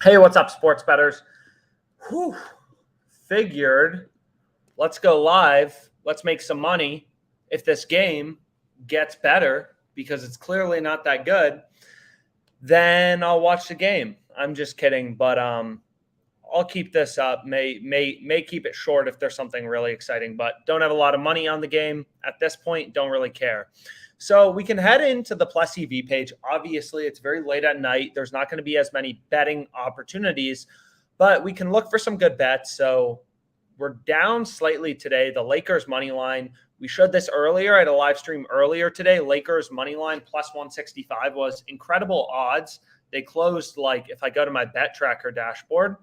Hey, what's up, sports bettors? Whew, figured let's go live. Let's make some money. If this game gets better because it's clearly not that good, then I'll watch the game. I'm just kidding, but I'll keep this up. May keep it short if there's something really exciting, but don't have a lot of money on the game at this point. Don't really care. So we can head into the Plus EV page. Obviously, it's very late at night. There's not going to be as many betting opportunities, but we can look for some good bets. So we're down slightly today. The Lakers money line. We showed this earlier. I had a live stream earlier today. Lakers money line plus 165 was incredible odds. They closed like if I go to my bet tracker dashboard,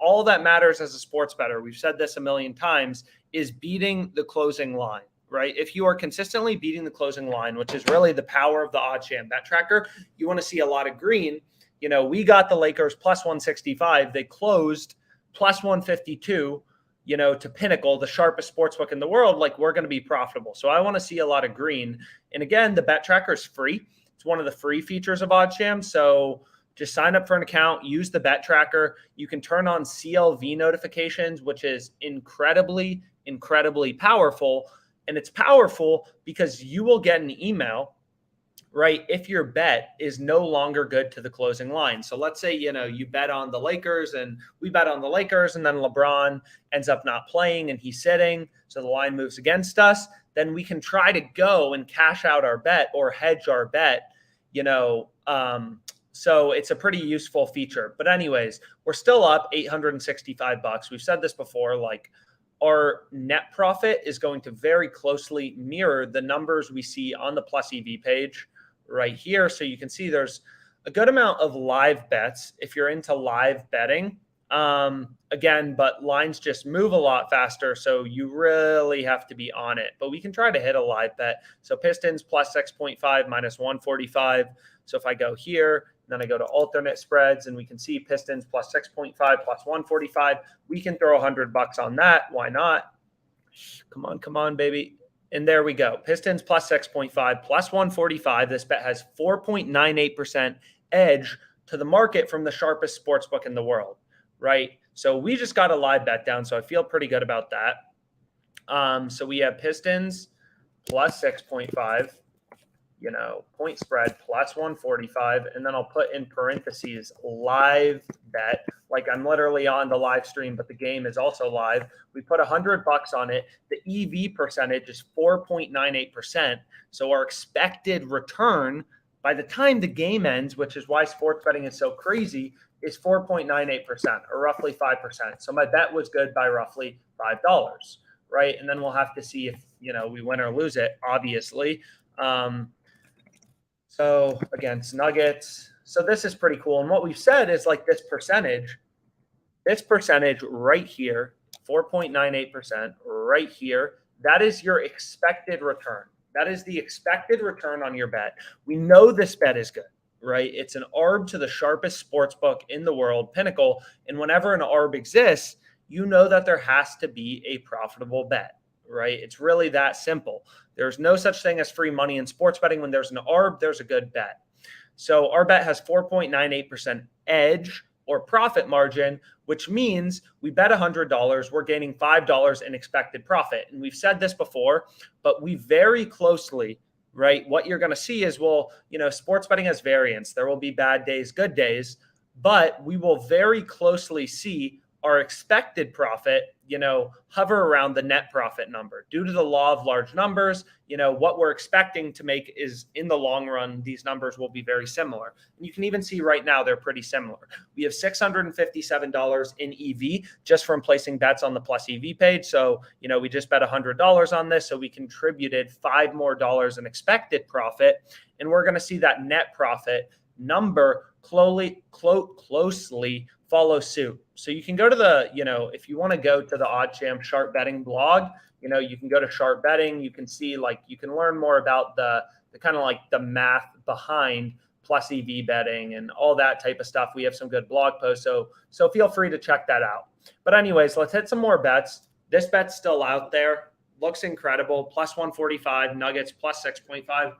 all that matters as a sports bettor, we've said this a million times, is beating the closing line, right? If you are consistently beating the closing line, which is really the power of the OddsJam bet tracker, you want to see a lot of green. We got the Lakers plus 165. They closed plus 152, to Pinnacle, the sharpest sportsbook in the world. Like, we're going to be profitable. So I want to see a lot of green. And again, the bet tracker is free. It's one of the free features of OddsJam. So just sign up for an account, use the bet tracker. You can turn on CLV notifications, which is incredibly, incredibly powerful. And it's powerful because you will get an email, right, if your bet is no longer good to the closing line. So let's say, you bet on the Lakers and we bet on the Lakers and then LeBron ends up not playing and he's sitting. So the line moves against us. Then we can try to go and cash out our bet or hedge our bet, so it's a pretty useful feature. But anyways, we're still up $865. We've said this before, like our net profit is going to very closely mirror the numbers we see on the Plus EV page right here. So you can see there's a good amount of live bets if you're into live betting. Again, but lines just move a lot faster, so you really have to be on it. But we can try to hit a live bet. So Pistons plus 6.5 minus 145. So if I go here, then I go to alternate spreads, and we can see Pistons plus 6.5 plus 145. We can throw $100 on that. Why not? Come on, baby. And there we go. Pistons plus 6.5 plus 145. This bet has 4.98% edge to the market from the sharpest sportsbook in the world, right? So we just got a live bet down, so I feel pretty good about that. So we have Pistons plus 6.5, point spread plus 145, and then I'll put in parentheses live bet. Like I'm literally on the live stream, but the game is also live. We put $100 on it. The EV percentage is 4.98%. So our expected return by the time the game ends, which is why sports betting is so crazy, is 4.98% or roughly 5%. So my bet was good by roughly $5, right? And then we'll have to see if, we win or lose it, obviously. So against Nuggets. So this is pretty cool. And what we've said is like this percentage right here, 4.98% right here, that is your expected return. That is the expected return on your bet. We know this bet is good, right? It's an ARB to the sharpest sports book in the world, Pinnacle. And whenever an ARB exists, you know that there has to be a profitable bet, right? It's really that simple. There's no such thing as free money in sports betting. When there's an ARB, there's a good bet. So our bet has 4.98% edge or profit margin, which means we bet $100, we're gaining $5 in expected profit. And we've said this before, but we very closely, right? What you're going to see is, sports betting has variance. There will be bad days, good days, but we will very closely see our expected profit, hover around the net profit number. Due to the law of large numbers, what we're expecting to make is in the long run, these numbers will be very similar. And you can even see right now, they're pretty similar. We have $657 in EV just from placing bets on the Plus EV page. So, we just bet $100 on this. So we contributed $5 more in expected profit. And we're going to see that net profit number closely follow suit. So you can go to the, if you want to go to the OddsJam Sharp Betting blog, you can go to Sharp Betting. You can see, you can learn more about the kind of the math behind Plus EV betting and all that type of stuff. We have some good blog posts. So feel free to check that out. But anyways, let's hit some more bets. This bet's still out there. Looks incredible. Plus 145, Nuggets plus 6.5.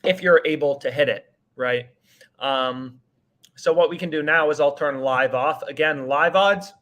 If you're able to hit it, right? So what we can do now is I'll turn live off. Again, live odds,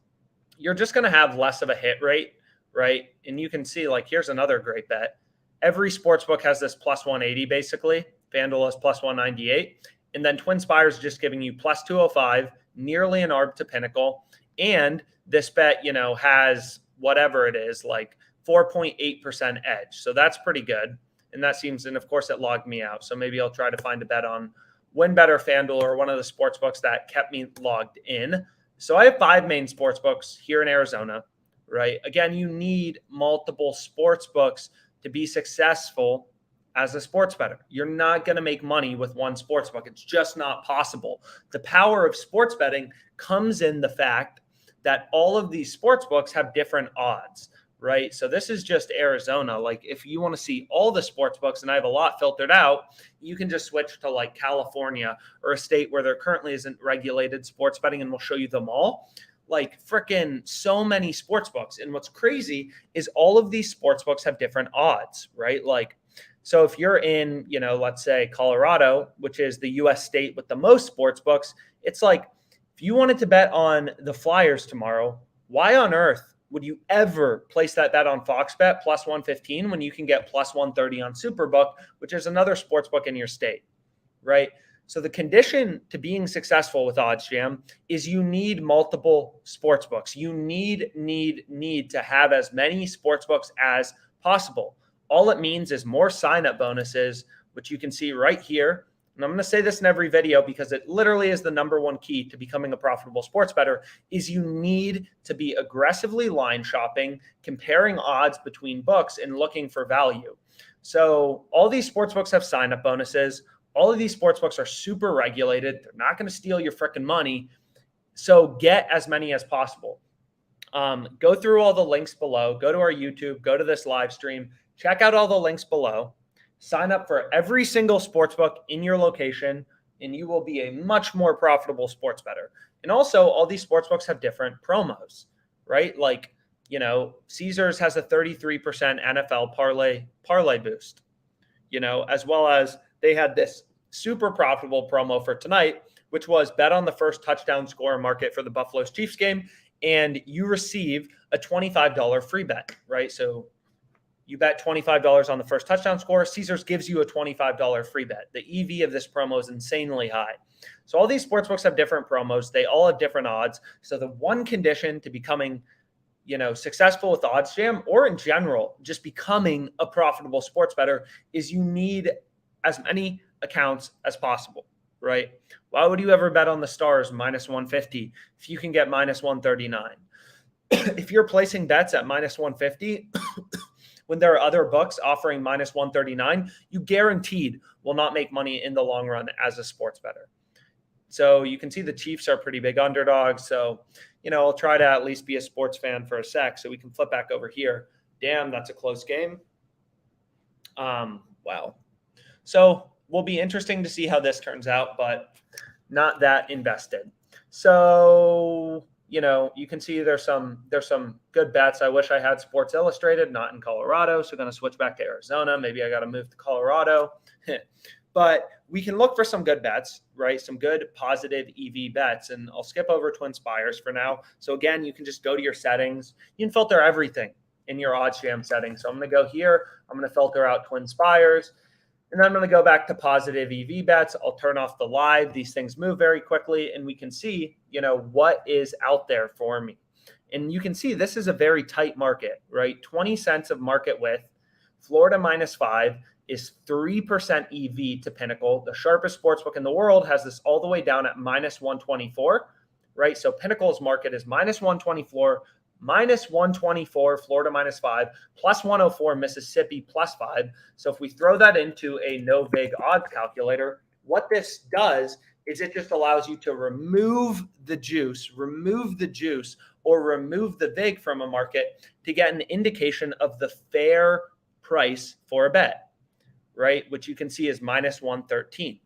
you're just going to have less of a hit rate, right? And you can see, like, here's another great bet. Every sportsbook has this plus 180 basically. FanDuel has plus 198. And then TwinSpires is just giving you plus 205, nearly an arb to Pinnacle. And this bet, has whatever it is, like 4.8% edge. So that's pretty good. And that seems, and of course it logged me out. So maybe I'll try to find a bet on WinBet or FanDuel or one of the sports books that kept me logged in. So I have 5 main sports books here in Arizona, right? Again, you need multiple sports books to be successful as a sports bettor. You're not going to make money with one sports book. It's just not possible. The power of sports betting comes in the fact that all of these sports books have different odds, right? So this is just Arizona. Like, if you want to see all the sports books, and I have a lot filtered out, you can just switch to like California or a state where there currently isn't regulated sports betting, and we'll show you them all. Like, freaking so many sports books. And what's crazy is all of these sports books have different odds, right? Like, so if you're in, let's say Colorado, which is the US state with the most sports books, it's like, if you wanted to bet on the Flyers tomorrow, why on earth would you ever place that bet on Fox Bet plus 115 when you can get plus 130 on Superbook, which is another sports book in your state, right? So the condition to being successful with OddsJam is you need multiple sports books. You need to have as many sports books as possible. All it means is more sign-up bonuses, which you can see right here. And I'm going to say this in every video because it literally is the number one key to becoming a profitable sports bettor, is you need to be aggressively line shopping, comparing odds between books and looking for value. So all these sports books have sign-up bonuses. All of these sports books are super regulated. They're not going to steal your freaking money. So get as many as possible. Go through all the links below. Go to our YouTube. Go to this live stream. Check out all the links below. Sign up for every single sportsbook in your location, and you will be a much more profitable sports bettor. And also, all these sportsbooks have different promos, right? Like, Caesars has a 33% NFL parlay boost, as well as they had this super profitable promo for tonight, which was bet on the first touchdown score market for the Buffalo's Chiefs game, and you receive a $25 free bet, right? So you bet $25 on the first touchdown score. Caesars gives you a $25 free bet. The EV of this promo is insanely high. So all these sportsbooks have different promos. They all have different odds. So the one condition to becoming, successful with OddsJam, or in general, just becoming a profitable sports bettor, is you need as many accounts as possible, right? Why would you ever bet on the Stars minus 150 if you can get minus 139? If you're placing bets at minus 150, when there are other books offering minus 139, you guaranteed will not make money in the long run as a sports bettor. So you can see the Chiefs are pretty big underdogs. So, I'll try to at least be a sports fan for a sec so we can flip back over here. Damn, that's a close game. Wow. So will be interesting to see how this turns out, but not that invested. So, you can see there's some good bets. I wish I had Sports Illustrated, not in Colorado. So going to switch back to Arizona. Maybe I got to move to Colorado. But we can look for some good bets, right? Some good positive EV bets. And I'll skip over TwinSpires for now. So again, you can just go to your settings. You can filter everything in your OddsJam settings. So I'm going to go here. I'm going to filter out TwinSpires. And then I'm going to go back to positive EV bets. I'll turn off the live. These things move very quickly, and we can see, what is out there for me. And you can see this is a very tight market, right? 20 cents of market width. Florida minus 5 is 3% EV to Pinnacle. The sharpest sportsbook in the world has this all the way down at minus 124, right? So Pinnacle's market is minus 124, minus 124, Florida minus 5, plus 104, Mississippi plus 5. So if we throw that into a no vig odds calculator, what this does is it just allows you to remove the juice, or remove the vig from a market to get an indication of the fair price for a bet, right? Which you can see is minus 113.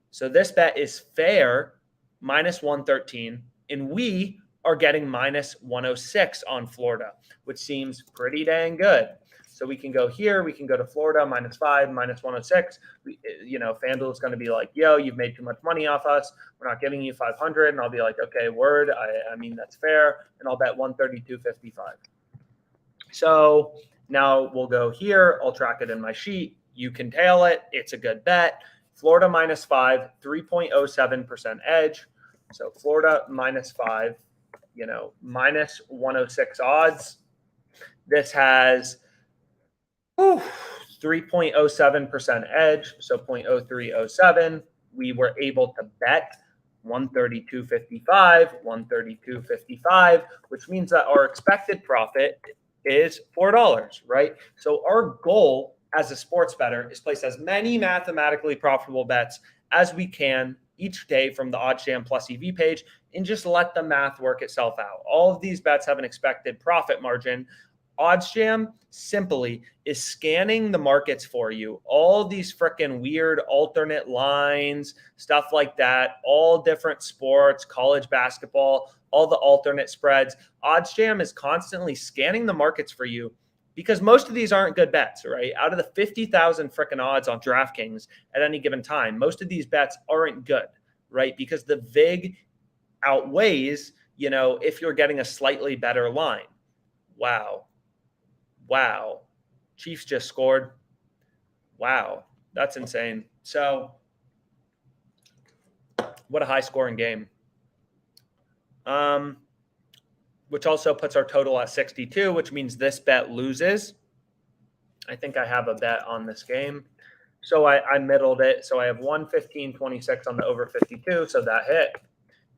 So this bet is fair, minus 113, and we are getting minus 106 on Florida, which seems pretty dang good. So we can go here. We can go to Florida, -5, -106. FanDuel is going to be like, yo, you've made too much money off us. We're not giving you 500. And I'll be like, okay, word. I mean, that's fair. And I'll bet 132.55. So now we'll go here. I'll track it in my sheet. You can tail it. It's a good bet. Florida -5, 3.07% edge. So Florida -5, -106 odds. This has 3.07% edge, so 0.0307. We were able to bet 132.55, 132.55, which means that our expected profit is $4, right? So our goal as a sports bettor is place as many mathematically profitable bets as we can each day from the OddsJam plus EV page and just let the math work itself out. All of these bets have an expected profit margin. OddsJam simply is scanning the markets for you. All these freaking weird alternate lines, stuff like that, all different sports, college basketball, all the alternate spreads. OddsJam is constantly scanning the markets for you because most of these aren't good bets, right? Out of the 50,000 freaking odds on DraftKings at any given time, most of these bets aren't good, right? Because the VIG outweighs, if you're getting a slightly better line. Wow. Chiefs just scored. Wow. That's insane. So what a high scoring game. Which also puts our total at 62, which means this bet loses. I think I have a bet on this game. So I middled it. So I have 115.26 on the over 52. So that hit.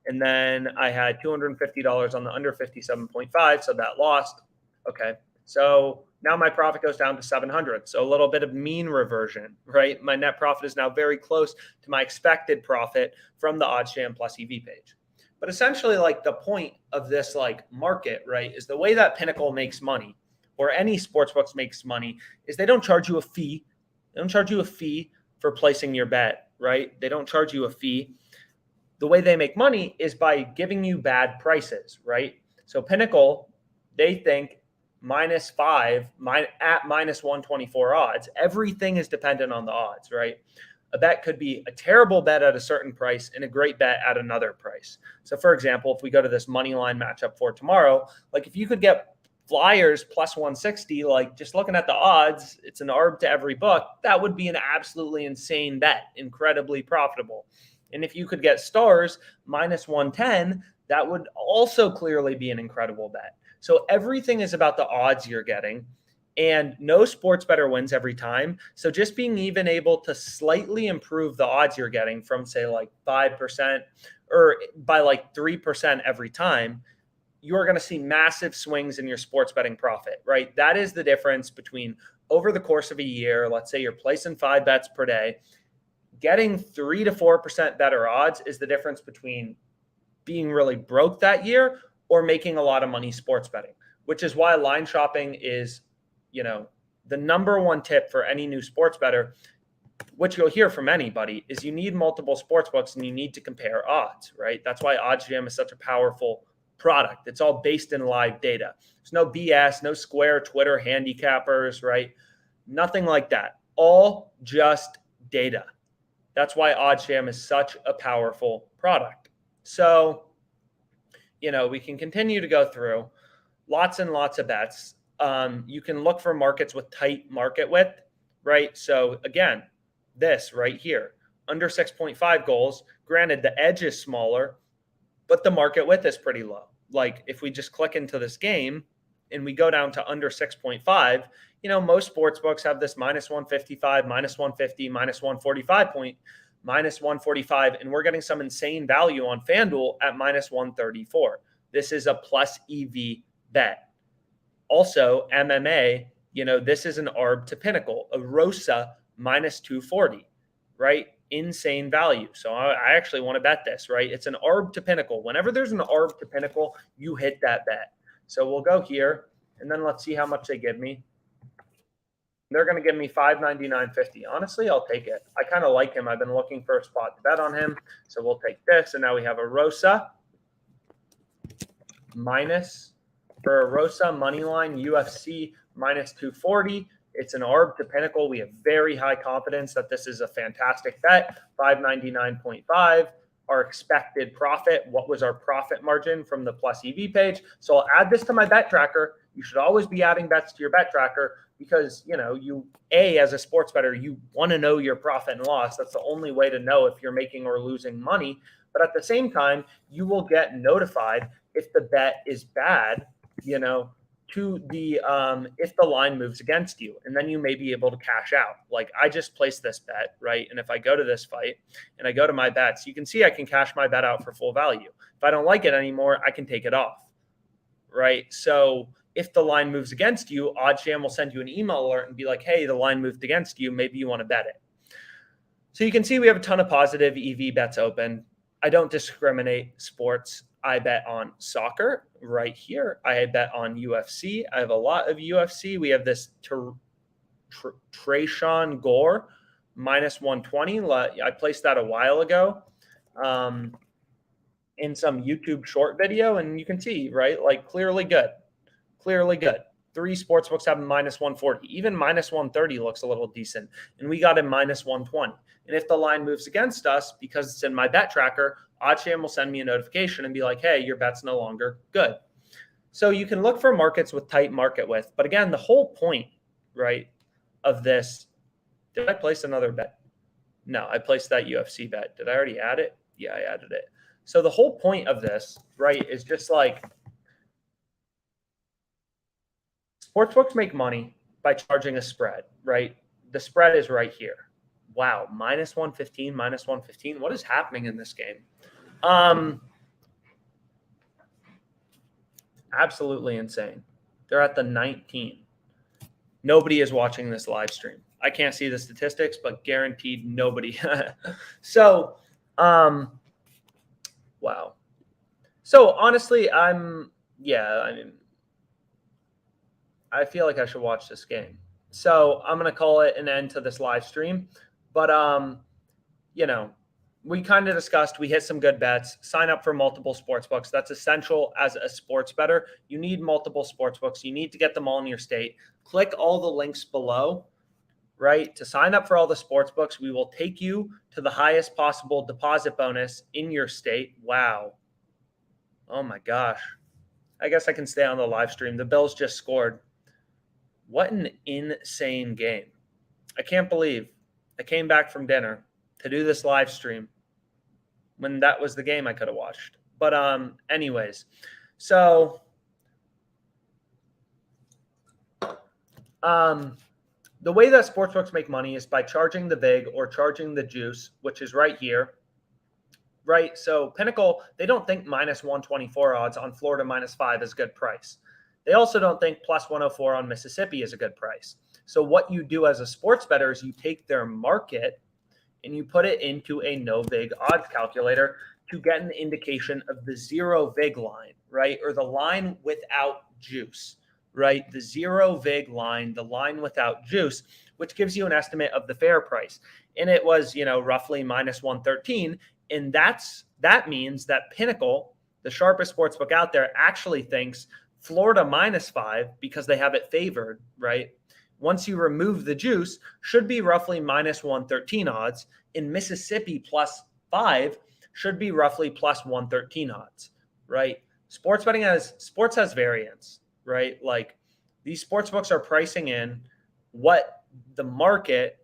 And then I had $250 on the under 57.5. So that lost. Okay. So now my profit goes down to 700. So a little bit of mean reversion, right? My net profit is now very close to my expected profit from the OddsJam plus EV page. But essentially, like, the point of this market, right, is the way that Pinnacle makes money or any sportsbooks makes money is they don't charge you a fee. They don't charge you a fee for placing your bet, right? They don't charge you a fee. The way they make money is by giving you bad prices, right? So Pinnacle, they think -5 at -124 odds. Everything is dependent on the odds, right? A bet could be a terrible bet at a certain price and a great bet at another price. So, for example, if we go to this money line matchup for tomorrow, if you could get Flyers plus 160, just looking at the odds, it's an ARB to every book. That would be an absolutely insane bet, incredibly profitable. And if you could get Stars minus 110, that would also clearly be an incredible bet. So everything is about the odds you're getting. And no sports bettor wins every time. So just being even able to slightly improve the odds you're getting from, say, 5% or by 3% every time, you're going to see massive swings in your sports betting profit, right? That is the difference between over the course of a year, let's say you're placing 5 bets per day, getting 3 to 4% better odds is the difference between being really broke that year or making a lot of money sports betting, which is why line shopping is the number one tip for any new sports bettor, which you'll hear from anybody, is you need multiple sports books and you need to compare odds, right? That's why OddsJam is such a powerful product. It's all based in live data. There's no BS, no Square, Twitter, handicappers, right? Nothing like that. All just data. That's why OddsJam is such a powerful product. So, we can continue to go through lots and lots of bets. You can look for markets with tight market width, right? So again, this right here, under 6.5 goals. Granted, the edge is smaller, but the market width is pretty low. If we just click into this game and we go down to under 6.5, most sports books have this -155, -150, -145 -145, and we're getting some insane value on FanDuel at -134. This is a plus EV bet. Also, MMA, this is an ARB to Pinnacle, a ROSA -240, right? Insane value. So I actually want to bet this, right? It's an ARB to Pinnacle. Whenever there's an ARB to Pinnacle, you hit that bet. So we'll go here, and then let's see how much they give me. They're going to give me $599.50. Honestly, I'll take it. I kind of like him. I've been looking for a spot to bet on him. So we'll take this, and now we have a ROSA minus for a ROSA money line UFC minus 240. It's an ARB to Pinnacle. We have very high confidence that this is a fantastic bet. 599.5. Our expected profit. What was our profit margin from the plus EV page? So I'll add this to my bet tracker. You should always be adding bets to your bet tracker because, as a sports bettor, you want to know your profit and loss. That's the only way to know if you're making or losing money. But at the same time, you will get notified if the bet is bad, to the if the line moves against you, and then you may be able to cash out. Like I just placed this bet, right? And if I go to this fight and I go to my bets, you can see I can cash my bet out for full value. If I don't like it anymore, I can take it off, right? So if the line moves against you, OddsJam will send you an email alert and be like, hey, the line moved against you. Maybe you want to bet it. So you can see we have a ton of positive EV bets open. I don't discriminate sports. I bet on soccer right here. I bet on UFC. I have a lot of UFC. We have this Trayshawn Gore minus 120. I placed that a while ago in some YouTube short video, and you can see, right, like clearly good. 3 sportsbooks have minus 140. Even minus 130 looks a little decent, and we got a minus 120. And if the line moves against us, because it's in my bet tracker, OddsJam will send me a notification and be like, hey, your bet's no longer good. So you can look for markets with tight market width. But again, the whole point, right, of this, did I place another bet? No, I placed that UFC bet. Did I already add it? Yeah, I added it. So the whole point of this, right, is just like sportsbooks make money by charging a spread, right? The spread is right here. Wow, minus 115, minus 115. What is happening in this game? Absolutely insane. They're at the 19. Nobody is watching this live stream. I can't see the statistics, but guaranteed nobody. So, wow. So honestly, I feel like I should watch this game. So I'm going to call it an end to this live stream. But, we kind of discussed, we hit some good bets, sign up for multiple sports books. That's essential as a sports bettor. You need multiple sports books. You need to get them all in your state. Click all the links below, right? To sign up for all the sports books, we will take you to the highest possible deposit bonus in your state. Wow. Oh my gosh. I guess I can stay on the live stream. The Bills just scored. What an insane game. I can't believe I came back from dinner to do this live stream when that was the game I could have watched. But anyways, so the way that sportsbooks make money is by charging the vig or charging the juice, which is right here. Right? So Pinnacle, they don't think minus 124 odds on Florida minus 5 is a good price. They also don't think plus 104 on Mississippi is a good price. So what you do as a sports bettor is you take their market and you put it into a no vig odds calculator to get an indication of the zero vig line, right? Or the line without juice, right? The zero vig line, the line without juice, which gives you an estimate of the fair price. And it was, roughly minus 113. And that means that Pinnacle, the sharpest sportsbook out there, actually thinks Florida minus 5, because they have it favored, right? Once you remove the juice, should be roughly minus 113 odds. In Mississippi, plus 5 should be roughly plus 113 odds, right? Sports has variance, right? Like these sports books are pricing in what the market,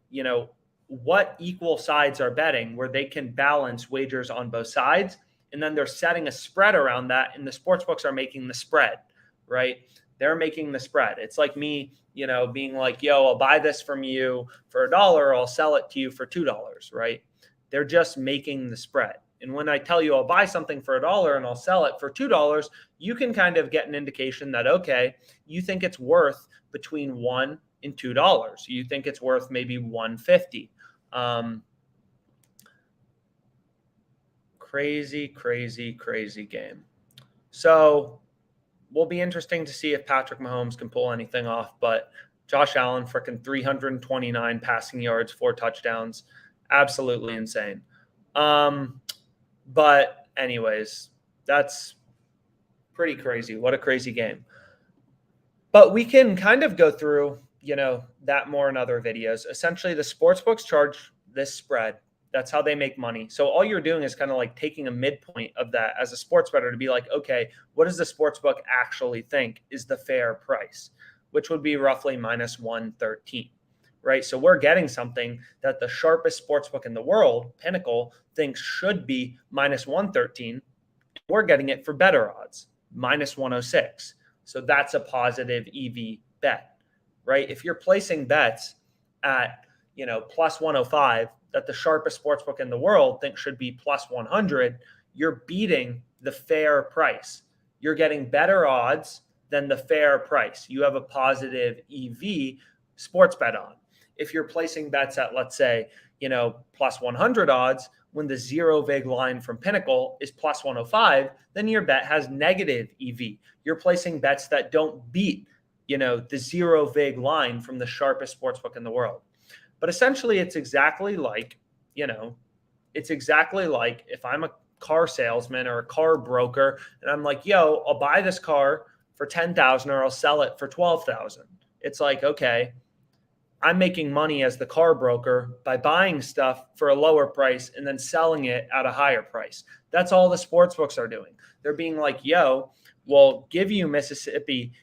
what equal sides are betting, where they can balance wagers on both sides. And then they're setting a spread around that, and the sports books are making the spread, right? They're making the spread. It's like me, being like, yo, I'll buy this from you for $1, I'll sell it to you for $2, right? They're just making the spread. And when I tell you I'll buy something for $1 and I'll sell it for $2, you can kind of get an indication that, okay, you think it's worth between $1 and $2. You think it's worth maybe $1.50. Crazy game. So will be interesting to see if Patrick Mahomes can pull anything off, but Josh Allen, freaking 329 passing yards, 4 touchdowns, absolutely insane. But anyways, that's pretty crazy. What a crazy game. But we can kind of go through, that more in other videos. Essentially, the sportsbooks charge this spread. That's how they make money. So all you're doing is kind of like taking a midpoint of that as a sports bettor to be like, okay, what does the sportsbook actually think is the fair price, which would be roughly minus 113, right? So we're getting something that the sharpest sportsbook in the world, Pinnacle, thinks should be minus 113. We're getting it for better odds, minus 106. So that's a positive EV bet, right? If you're placing bets at, plus 105 that the sharpest sportsbook in the world thinks should be plus 100, you're beating the fair price. You're getting better odds than the fair price. You have a positive EV sports bet on. If you're placing bets at, let's say, plus 100 odds, when the zero vig line from Pinnacle is plus 105, then your bet has negative EV. You're placing bets that don't beat, the zero vig line from the sharpest sportsbook in the world. But essentially, it's exactly like, if I'm a car salesman or a car broker, and I'm like, yo, I'll buy this car for 10,000 or I'll sell it for 12,000. It's like, okay, I'm making money as the car broker by buying stuff for a lower price and then selling it at a higher price. That's all the sports books are doing. They're being like, yo, we'll give you Mississippi,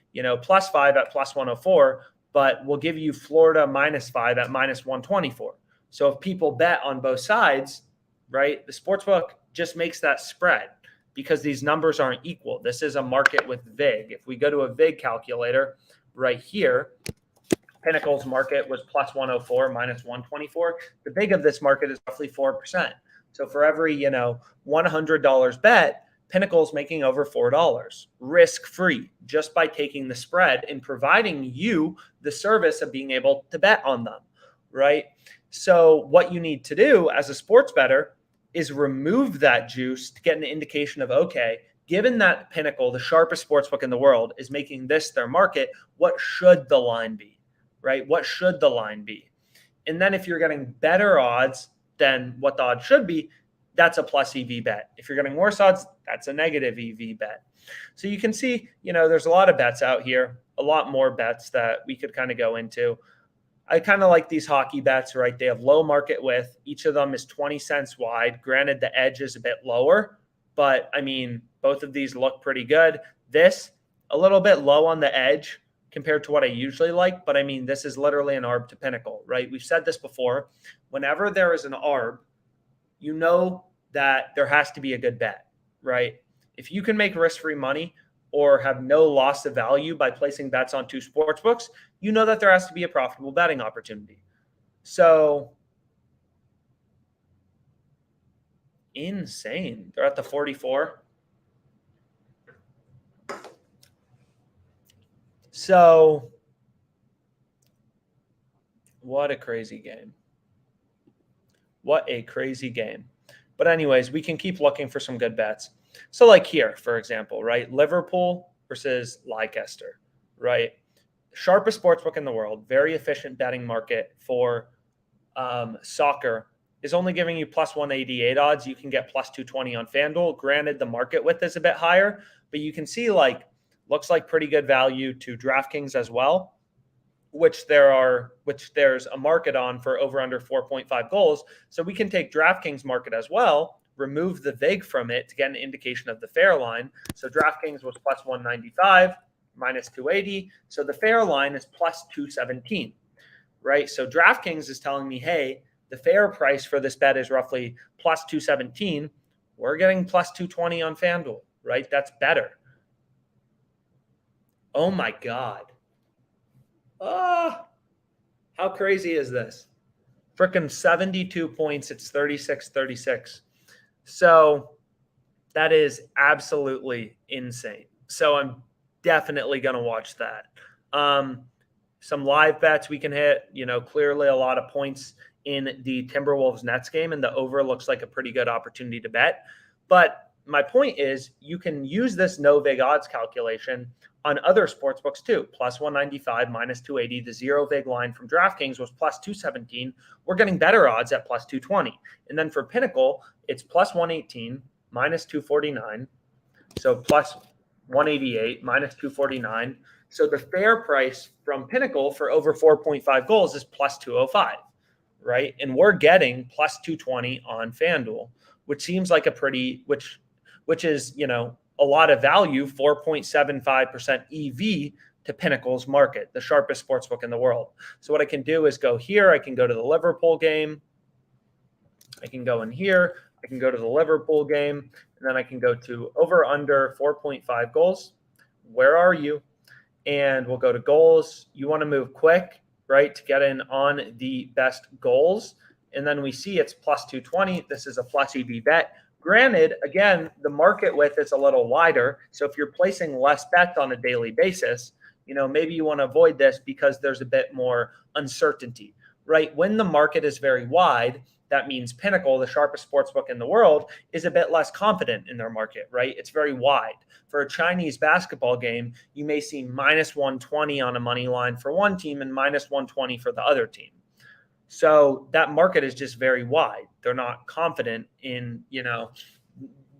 plus 5 at plus 104, but we'll give you Florida minus 5 at minus 124. So if people bet on both sides, right, the sports book just makes that spread because these numbers aren't equal. This is a market with VIG. If we go to a VIG calculator right here, Pinnacle's market was plus 104, minus 124. The VIG of this market is roughly 4%. So for every, $100 bet, Pinnacle's making over $4 risk-free just by taking the spread and providing you the service of being able to bet on them, right? So what you need to do as a sports bettor is remove that juice to get an indication of, okay, given that Pinnacle, the sharpest sportsbook in the world, is making this their market, what should the line be? Right? What should the line be? And then if you're getting better odds than what the odds should be, that's a plus EV bet. If you're getting worse odds, that's a negative EV bet. So you can see, there's a lot of bets out here, a lot more bets that we could kind of go into. I kind of like these hockey bets, right? They have low market width. Each of them is 20 cents wide. Granted, the edge is a bit lower, but I mean, both of these look pretty good. This, a little bit low on the edge compared to what I usually like. But I mean, this is literally an ARB to Pinnacle, right? We've said this before. Whenever there is an ARB, you know that there has to be a good bet, right? If you can make risk-free money or have no loss of value by placing bets on two sports books, you know that there has to be a profitable betting opportunity. So insane. They're at the 44. So what a crazy game. What a crazy game. But anyways, we can keep looking for some good bets. So like here, for example, right? Liverpool versus Leicester, right? Sharpest sportsbook in the world, very efficient betting market for soccer, is only giving you plus 188 odds. You can get plus 220 on FanDuel. Granted, the market width is a bit higher, but you can see looks like pretty good value to DraftKings as well, which there's a market on for over under 4.5 goals. So we can take DraftKings market as well, remove the VIG from it to get an indication of the fair line. So DraftKings was plus 195, minus 280. So the fair line is plus 217, right? So DraftKings is telling me, hey, the fair price for this bet is roughly plus 217. We're getting plus 220 on FanDuel, right? That's better. Oh my God. How crazy is this? Freaking 72 points. It's 36-36. So that is absolutely insane. So I'm definitely going to watch that. Some live bets we can hit, clearly a lot of points in the Timberwolves Nets game, and the over looks like a pretty good opportunity to bet. But my point is you can use this no vig odds calculation on other sports books too. Plus 195, minus 280. The zero vig line from DraftKings was plus 217. We're getting better odds at plus 220. And then for Pinnacle, it's plus 118, minus 249. So plus 188 minus 249. So the fair price from Pinnacle for over 4.5 goals is plus 205, right? And we're getting plus 220 on FanDuel, which seems like a pretty, which is, a lot of value, 4.75% EV to Pinnacle's market, the sharpest sportsbook in the world. So what I can do is go here. I can go to the Liverpool game. I can go in here. I can go to the Liverpool game, and then I can go to over under 4.5 goals. Where are you? And we'll go to goals. You want to move quick, right, to get in on the best goals. And then we see it's plus 220. This is a plus EV bet. Granted, again, the market width is a little wider. So if you're placing less bets on a daily basis, maybe you want to avoid this because there's a bit more uncertainty, right? When the market is very wide, that means Pinnacle, the sharpest sportsbook in the world, is a bit less confident in their market, right? It's very wide. For a Chinese basketball game, you may see minus 120 on a money line for one team and minus 120 for the other team. So that market is just very wide. They're not confident in,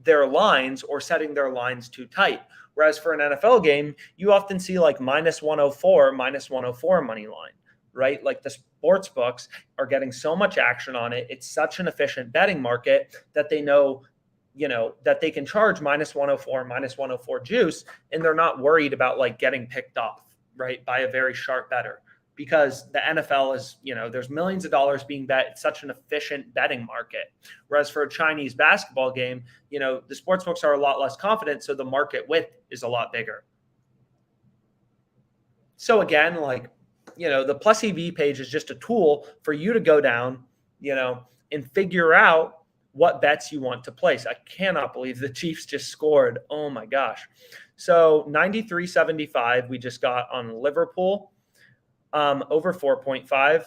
their lines or setting their lines too tight. Whereas for an NFL game, you often see like minus 104 money line, right? Like the sports books are getting so much action on it. It's such an efficient betting market that they know, that they can charge minus 104 juice, and they're not worried about like getting picked off, right, by a very sharp bettor. Because the NFL is, there's millions of dollars being bet. It's such an efficient betting market. Whereas for a Chinese basketball game, the sports books are a lot less confident, so the market width is a lot bigger. So again, the Plus EV page is just a tool for you to go down, and figure out what bets you want to place. I cannot believe the Chiefs just scored. Oh my gosh. So 93.75 we just got on Liverpool. Over 4.5.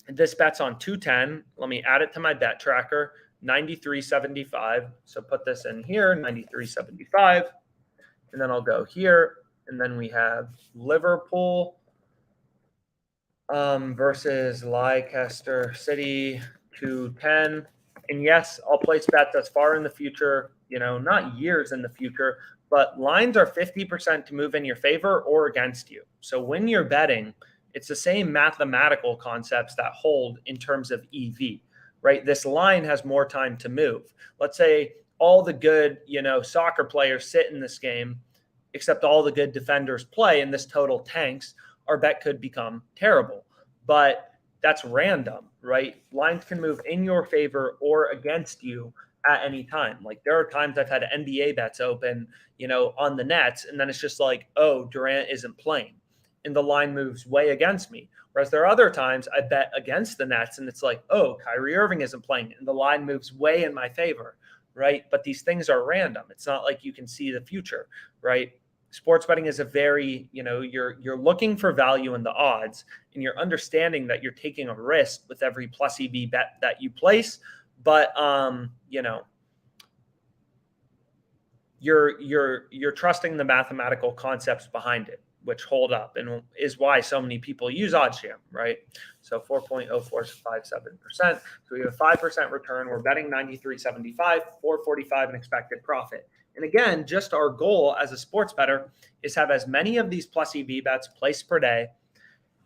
This bet's on 210. Let me add it to my bet tracker. 93.75. So put this in here, 93.75. And then I'll go here. And then we have Liverpool versus Leicester City, 210. And yes, I'll place bets as far in the future, not years in the future, but lines are 50% to move in your favor or against you. So when you're betting, it's the same mathematical concepts that hold in terms of EV, right? This line has more time to move. Let's say all the good, soccer players sit in this game, except all the good defenders play and this total tanks, our bet could become terrible. But that's random, right? Lines can move in your favor or against you at any time. Like there are times I've had NBA bets open, on the Nets, and then it's just like, oh, Durant isn't playing, and the line moves way against me. Whereas there are other times I bet against the Nets, and it's like, oh, Kyrie Irving isn't playing, and the line moves way in my favor, right? But these things are random. It's not like you can see the future, right? Sports betting is a very, you're looking for value in the odds, and you're understanding that you're taking a risk with every plus EV bet that you place. But you're trusting the mathematical concepts behind it, which hold up, and is why so many people use OddsJam, right? So 4.0457%. So we have a 5% return. We're betting 93.75, 445 in expected profit. And again, just our goal as a sports bettor is have as many of these plus EV bets placed per day,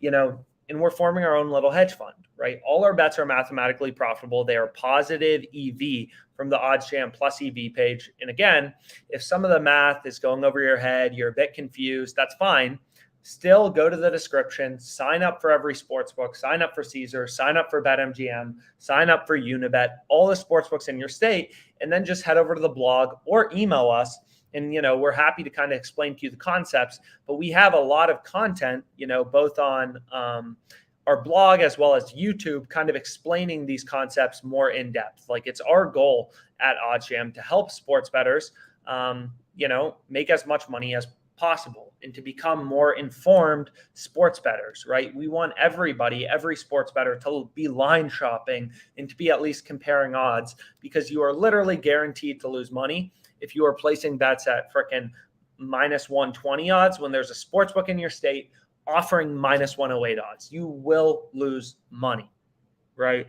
and we're forming our own little hedge fund, right? All our bets are mathematically profitable. They are positive EV from the OddsJam Plus EV page. And again, if some of the math is going over your head, you're a bit confused, that's fine. Still go to the description, sign up for every sportsbook, sign up for Caesar, sign up for BetMGM, sign up for Unibet, all the sportsbooks in your state, and then just head over to the blog or email us. And, we're happy to kind of explain to you the concepts, but we have a lot of content, both on our blog as well as YouTube, kind of explaining these concepts more in depth. Like it's our goal at OddsJam to help sports bettors, make as much money as possible and to become more informed sports bettors, right? We want every sports bettor to be line shopping and to be at least comparing odds, because you are literally guaranteed to lose money if you are placing bets at frickin' minus 120 odds when there's a sports book in your state offering minus 108 odds. You will lose money, right?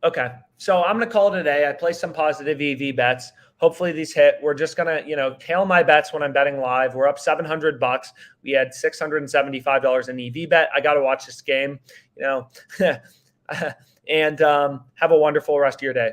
Okay. So I'm going to call it a day. I placed some positive EV bets. Hopefully these hit. We're just going to, tail my bets when I'm betting live. We're up $700. We had $675 in EV bet. I got to watch this game, and have a wonderful rest of your day.